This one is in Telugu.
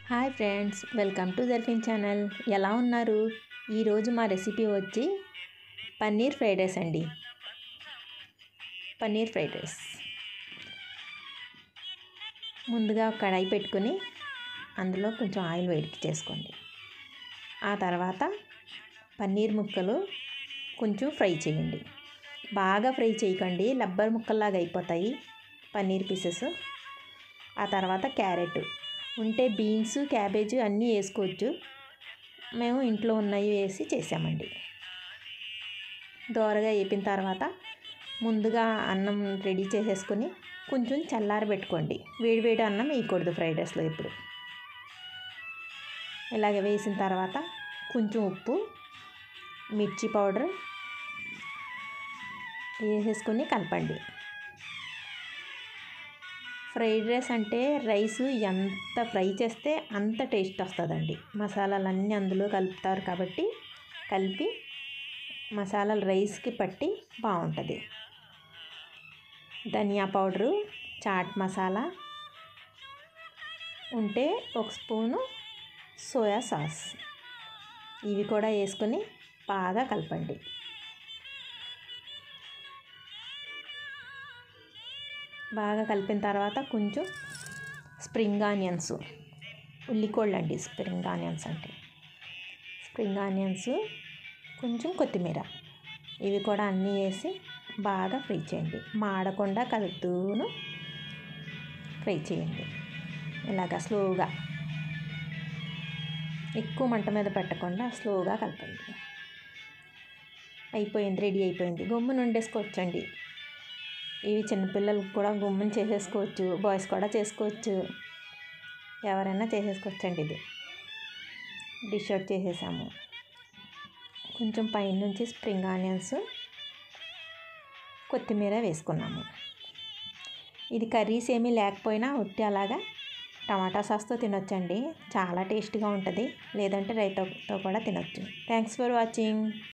హాయ్ ఫ్రెండ్స్, వెల్కమ్ టు జర్ఫిన్ ఛానల్. ఎలా ఉన్నారు? ఈరోజు మా రెసిపీ వచ్చి పన్నీర్ ఫ్రైడ్ రైస్ అండి. పన్నీర్ ఫ్రైడ్ రైస్ ముందుగా కడాయి పెట్టుకొని అందులో కొంచెం ఆయిల్ వేడికి చేసుకోండి. ఆ తర్వాత పన్నీర్ ముక్కలు కొంచెం ఫ్రై చేయండి. బాగా ఫ్రై చేయకండి, రబ్బర్ ముక్కల్లాగా అయిపోతాయి పన్నీర్ పీసెస్. ఆ తర్వాత క్యారెట్ ఉంటే బీన్స్, క్యాబేజీ అన్నీ వేసుకోవచ్చు. మేము ఇంట్లో ఉన్నవి వేసి చేసామండి. దోరగా వేపిన తర్వాత ముందుగా అన్నం రెడీ చేసేసుకొని కొంచెం చల్లారబెట్టుకోండి. వేడివేడి అన్నం వేయకూడదు ఫ్రైడ్ రైస్లో ఇప్పుడు. ఇలాగ వేసిన తర్వాత కొంచెం ఉప్పు, మిర్చి పౌడర్ వేసేసుకొని కలపండి. ఫ్రైడ్ రైస్ అంటే రైస్ ఎంత ఫ్రై చేస్తే అంత టేస్ట్ వస్తుందండి. మసాలాలన్నీ అందులో కలుపుతారు కాబట్టి కలిపి మసాలాలు రైస్కి పట్టి బాగుంటుంది. ధనియా పౌడరు, చాట్ మసాలా ఉంటే ఒక స్పూను సోయా సాస్ ఇవి కూడా వేసుకొని బాగా కలపండి. బాగా కలిపిన తర్వాత కొంచెం స్ప్రింగ్ ఆనియన్స్, ఉల్లికోళ్ళు అండి స్ప్రింగ్ ఆనియన్స్ అంటే, స్ప్రింగ్ ఆనియన్స్, కొంచెం కొత్తిమీర ఇవి కూడా అన్నీ వేసి బాగా ఫ్రై చేయండి. మాడకుండా కలుపుతూను ఫ్రై చేయండి. ఇలాగా స్లోగా, ఎక్కువ మంట మీద పెట్టకుండా స్లోగా కలపండి. అయిపోయింది, రెడీ అయిపోయింది. గమ్మున వండేసుకోవచ్చండి. ఇవి చిన్నపిల్లలకు కూడా గుమ్మని చేసేసుకోవచ్చు, బాయ్స్ కూడా చేసుకోవచ్చు, ఎవరైనా చేసేసుకోవచ్చండి. ఇది డిష్ అవుట్ చేసేసాము. కొంచెం పైనుంచి స్ప్రింగ్ ఆనియన్స్, కొత్తిమీర వేసుకున్నాము. ఇది కర్రీస్ ఏమీ లేకపోయినా ఉట్టి అలాగా టమాటా సాస్తో తినొచ్చండి. చాలా టేస్ట్గా ఉంటుంది. లేదంటే రైతాతో కూడా తినొచ్చు. Thanks for watching.